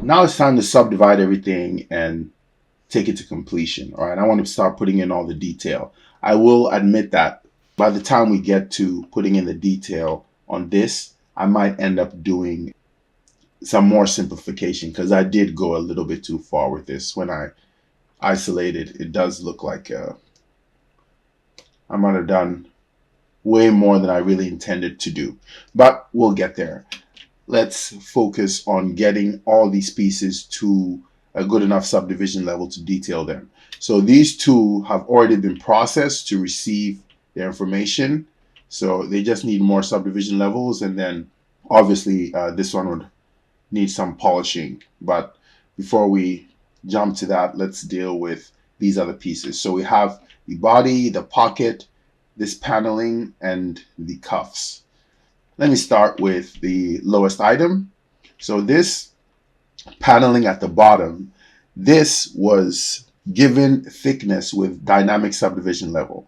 Now it's time to subdivide everything and take it to completion. All right, I want to start putting in all the detail. I will admit that by the time we get to putting in the detail on this, I might end up doing some more simplification because I did go a little bit too far with this. When I isolated, it does look like I might have done way more than I really intended to do, but we'll get there. Let's focus on getting all these pieces to a good enough subdivision level to detail them. So these two have already been processed to receive their information. So they just need more subdivision levels, and then obviously this one would need some polishing. But before we jump to that, let's deal with these other pieces. So we have the body, the pocket, this paneling, and the cuffs. Let me start with the lowest item. So this paneling at the bottom, this was given thickness with dynamic subdivision level.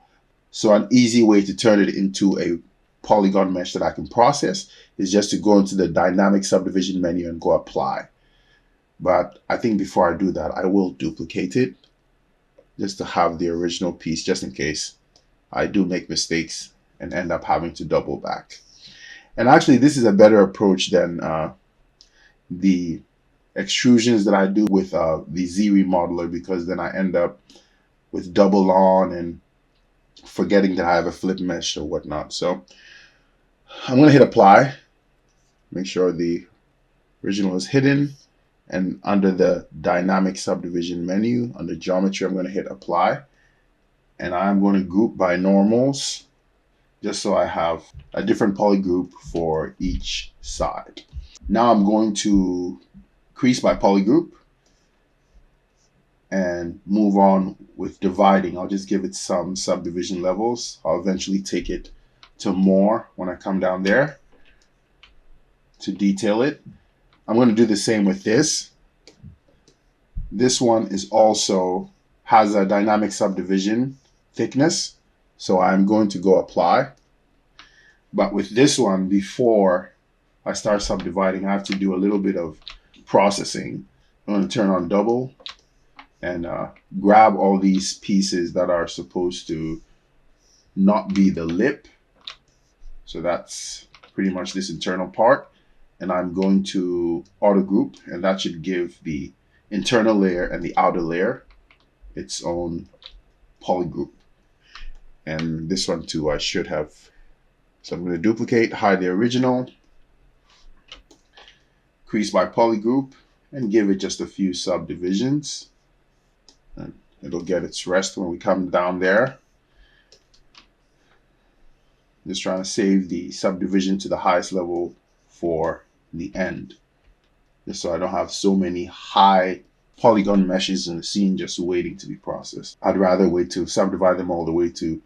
So an easy way to turn it into a polygon mesh that I can process is just to go into the dynamic subdivision menu and go apply. But I think before I do that, I will duplicate it just to have the original piece, just in case I do make mistakes and end up having to double back. And actually, this is a better approach than the extrusions that I do with the EZwear, because then I end up with double on and forgetting that I have a flip mesh or whatnot. So I'm going to hit apply, make sure the original is hidden, and under the dynamic subdivision menu, under geometry, I'm going to hit apply, and I'm going to group by normals, just so I have a different poly group for each side. Now I'm going to crease by poly group and move on with dividing. I'll just give it some subdivision levels. I'll eventually take it to more when I come down there to detail it. I'm going to do the same with this. This one is also has a dynamic subdivision thickness, so I'm going to go apply. But with this one, before I start subdividing, I have to do a little bit of processing. I'm going to turn on double and grab all these pieces that are supposed to not be the lip. So that's pretty much this internal part. And I'm going to auto group, and that should give the internal layer and the outer layer its own poly group. And this one too, I should have. So I'm going to duplicate, hide the original, crease by poly group, and give it just a few subdivisions. And it'll get its rest when we come down there. Just trying to save the subdivision to the highest level for the end, just so I don't have so many high polygon meshes in the scene just waiting to be processed. I'd rather wait to subdivide them all the way to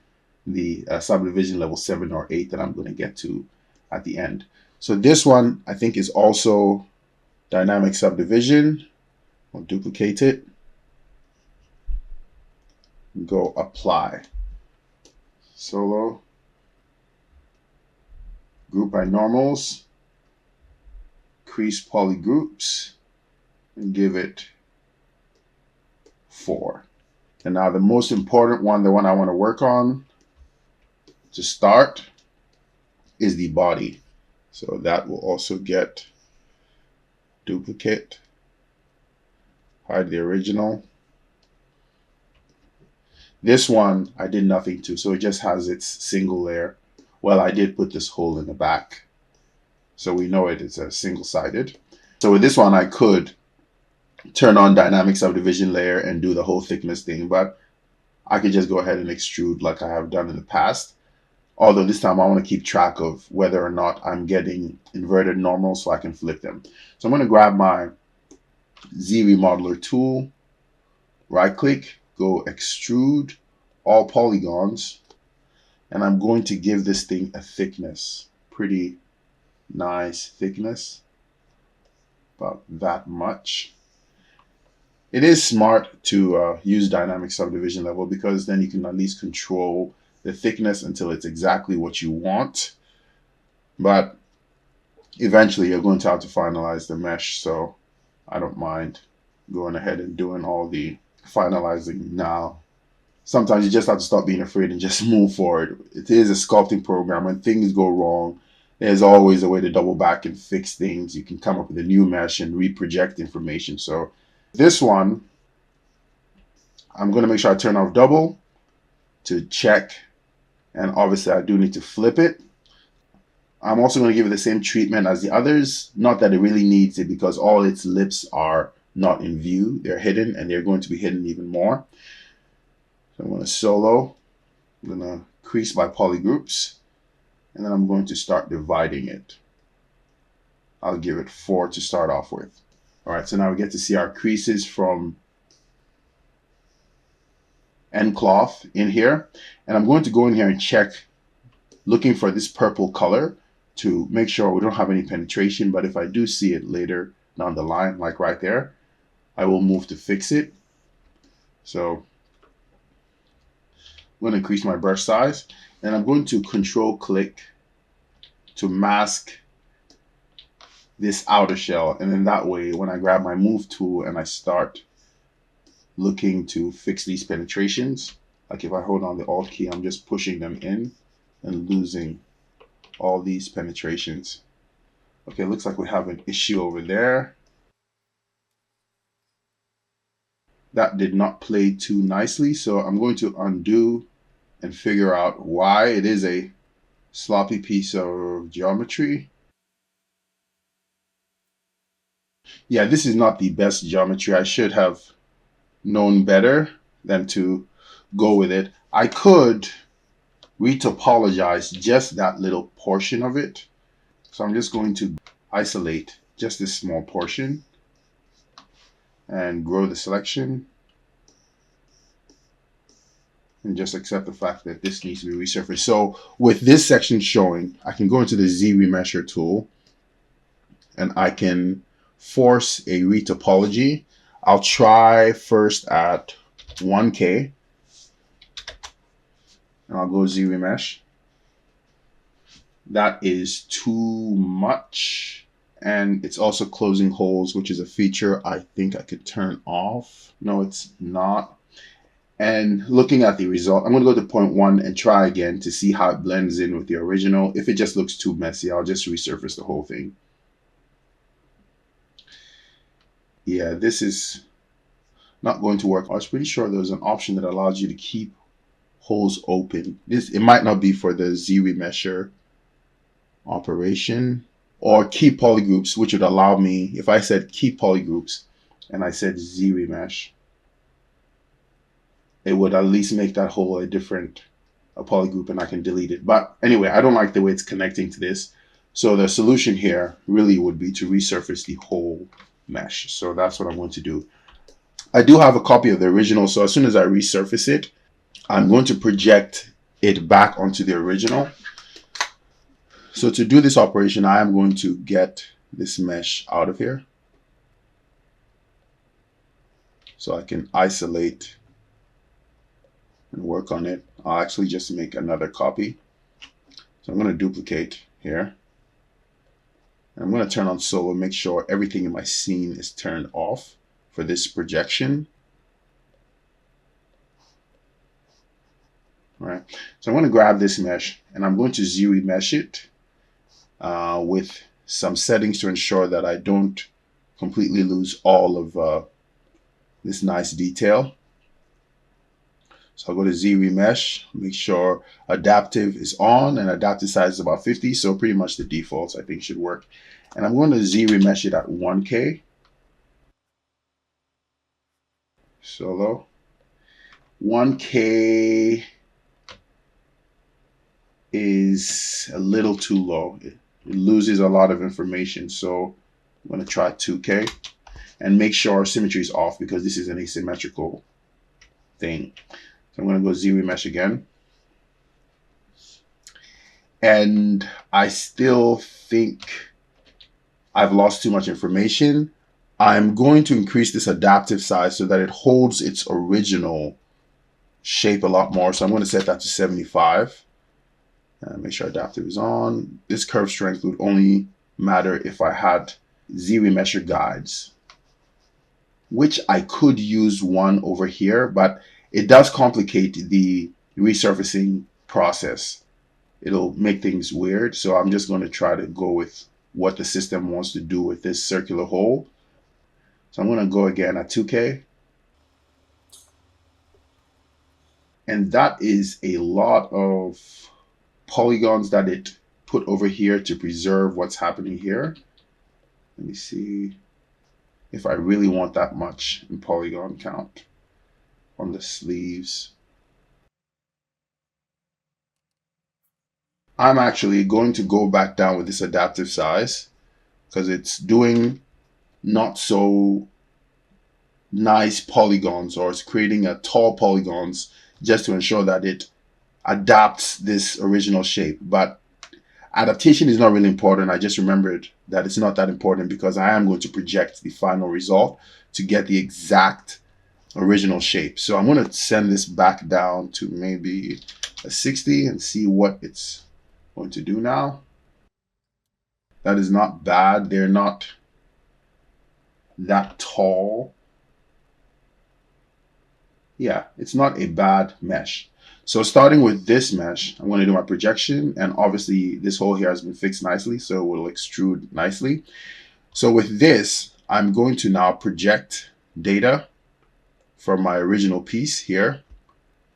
the subdivision level 7 or 8 that I'm going to get to at the end. So this one I think is also dynamic subdivision. I'll duplicate it, go apply, solo, group by normals, crease poly groups, and give it 4. And now the most important one, the one I want to work on to start, is the body. So that will also get duplicate, hide the original. This one I did nothing to, so it just has its single layer. Well, I did put this hole in the back, so we know it's a single-sided. So with this one, I could turn on dynamic subdivision layer and do the whole thickness thing, but I could just go ahead and extrude like I have done in the past. Although this time I want to keep track of whether or not I'm getting inverted normals so I can flip them. So I'm going to grab my EZwear tool, right click, go extrude all polygons, and I'm going to give this thing a thickness, pretty nice thickness, about that much. It is smart to use dynamic subdivision level, because then you can at least control the thickness until it's exactly what you want. But eventually you're going to have to finalize the mesh, so I don't mind going ahead and doing all the finalizing now. Sometimes you just have to stop being afraid and just move forward. It is a sculpting program. When things go wrong, there's always a way to double back and fix things. You can come up with a new mesh and reproject information. So this one, I'm going to make sure I turn off double to check. And obviously I do need to flip it. I'm also going to give it the same treatment as the others. Not that it really needs it, because all its lips are not in view. They're hidden, and they're going to be hidden even more. So I'm going to solo. I'm going to crease by polygroups. And then I'm going to start dividing it. I'll give it 4 to start off with. All right, so now we get to see our creases from end cloth in here. And I'm going to go in here and check, looking for this purple color to make sure we don't have any penetration. But if I do see it later down the line, like right there, I will move to fix it. So I'm going to increase my brush size, and I'm going to control click to mask this outer shell. And then that way, when I grab my move tool and I start looking to fix these penetrations, like if I hold on the Alt key, I'm just pushing them in and losing all these penetrations. Okay, looks like we have an issue over there. That did not play too nicely, so I'm going to undo and figure out why. It is a sloppy piece of geometry. Yeah, this is not the best geometry. I should have known better than to go with it. I could retopologize just that little portion of it. So I'm just going to isolate just this small portion and grow the selection. And just accept the fact that this needs to be resurfaced. So with this section showing, I can go into the Z remesher tool and I can force a retopology. I'll try first at 1K. And I'll go Z remesh. That is too much. And it's also closing holes, which is a feature I think I could turn off. No, it's not. And looking at the result, I'm going to go to 0.1 and try again to see how it blends in with the original. If it just looks too messy, I'll just resurface the whole thing. Yeah, this is not going to work. I was pretty sure there was an option that allows you to keep holes open. It might not be for the Z remesher operation, or keep polygroups, which would allow me, if I said keep polygroups and I said Z remesh, it would at least make that hole a different polygroup and I can delete it. But anyway, I don't like the way it's connecting to this. So the solution here really would be to resurface the whole mesh. So that's what I'm going to do. I do have a copy of the original, so as soon as I resurface it, I'm going to project it back onto the original. So to do this operation, I am going to get this mesh out of here so I can isolate and work on it. I'll actually just make another copy. So I'm going to duplicate here. And I'm going to turn on solo, make sure everything in my scene is turned off for this projection. All right. So I'm going to grab this mesh and I'm going to Z remesh it with some settings to ensure that I don't completely lose all of this nice detail. So I'll go to Z remesh, make sure adaptive is on, and adaptive size is about 50. So pretty much the defaults I think should work. And I'm going to Z remesh it at 1K. Solo. 1K is a little too low. It loses a lot of information. So I'm going to try 2K and make sure symmetry is off because this is an asymmetrical thing. So I'm going to go Z remesh again. And I still think I've lost too much information. I'm going to increase this adaptive size so that it holds its original shape a lot more. So I'm going to set that to 75. Make sure adaptive is on. This curve strength would only matter if I had Z remesher guides. which I could use one over here, but it does complicate the resurfacing process. It'll make things weird. So I'm just going to try to go with what the system wants to do with this circular hole. So I'm going to go again at 2K. And that is a lot of polygons that it put over here to preserve what's happening here. Let me see if I really want that much in polygon count on the sleeves. I'm actually going to go back down with this adaptive size because it's doing not so nice polygons, or it's creating a tall polygons just to ensure that it adapts this original shape. But adaptation is not really important. I just remembered that it's not that important because I am going to project the final result to get the exact original shape. So I'm going to send this back down to maybe a 60 and see what it's going to do now. That is not bad. They're not that tall. Yeah, it's not a bad mesh. So starting with this mesh, I'm going to do my projection, and obviously this hole here has been fixed nicely, so it will extrude nicely. So with this, I'm going to now project data from my original piece here.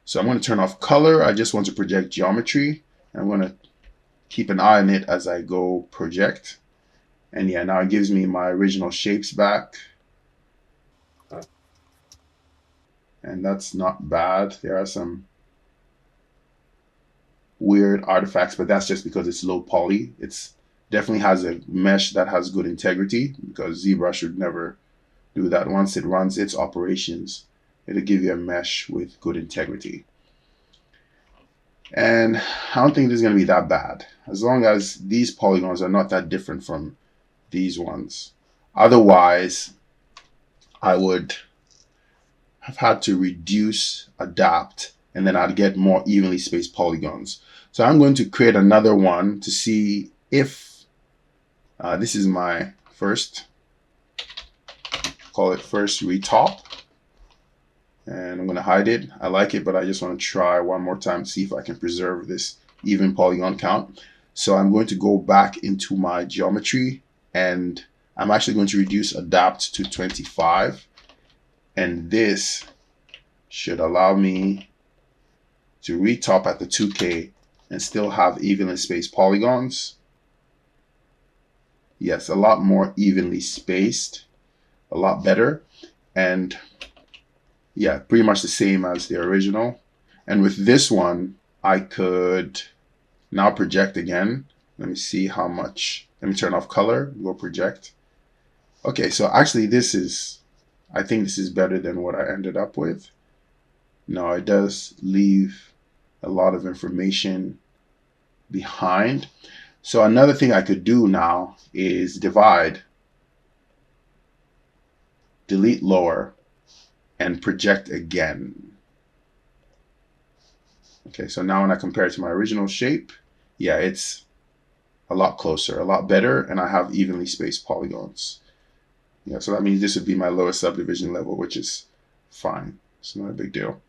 So I'm going to turn off color. I just want to project geometry. I'm going to keep an eye on it as I go project. And yeah, now it gives me my original shapes back. And that's not bad. There are some weird artifacts, but that's just because it's low poly. It's definitely has a mesh that has good integrity, because ZBrush should never do that. Once it runs its operations, it'll give you a mesh with good integrity. And I don't think this is going to be that bad, as long as these polygons are not that different from these ones. Otherwise, I would have had to reduce, adapt, and then I'd get more evenly spaced polygons. So I'm going to create another one to see if this is my first, call it first retop. And I'm going to hide it. I like it, but I just want to try one more time to see if I can preserve this even polygon count. So I'm going to go back into my geometry, and I'm actually going to reduce adapt to 25. And this should allow me to retop at the 2K and still have evenly spaced polygons. Yes, a lot more evenly spaced, a lot better. And yeah, pretty much the same as the original. And with this one, I could now project again. Let me see how much. Let me turn off color, go project. Okay, so actually I think this is better than what I ended up with. No, it does leave a lot of information behind. So another thing I could do now is divide, delete lower, and project again. Okay, so now when I compare it to my original shape, yeah, it's a lot closer, a lot better, and I have evenly spaced polygons. Yeah, so that means this would be my lowest subdivision level, which is fine. It's not a big deal.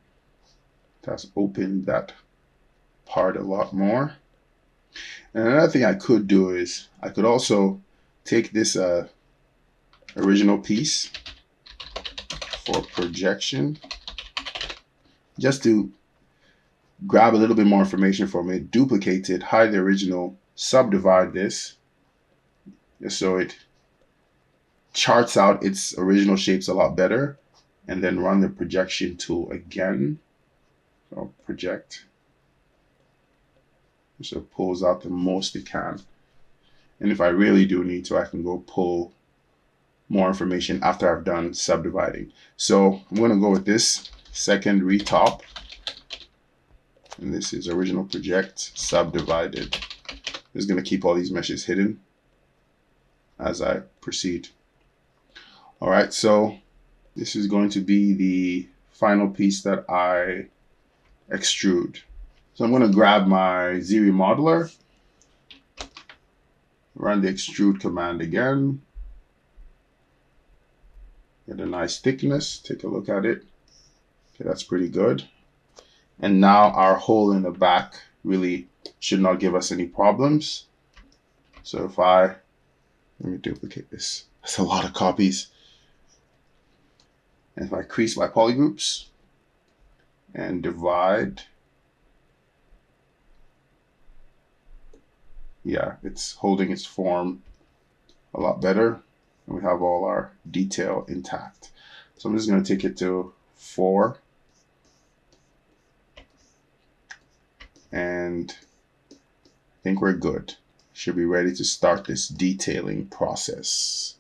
That's opened that part a lot more. And another thing I could do is I could also take this original piece for projection, just to grab a little bit more information from it, duplicate it, hide the original, subdivide this, just so it charts out its original shapes a lot better, and then run the projection tool again. So project, so it pulls out the most it can. And if I really do need to, I can go pull more information after I've done subdividing. So I'm going to go with this second retop, and this is original project subdivided. I'm just going to keep all these meshes hidden as I proceed. All right, so this is going to be the final piece that I extrude. So I'm going to grab my ZRemodeler, run the extrude command again. Get a nice thickness. Take a look at it. Okay, that's pretty good. And now our hole in the back really should not give us any problems. So if let me duplicate this. That's a lot of copies. And if I crease my polygroups and divide, yeah, it's holding its form a lot better. And we have all our detail intact. So I'm just going to take it to 4. And I think we're good. Should be ready to start this detailing process.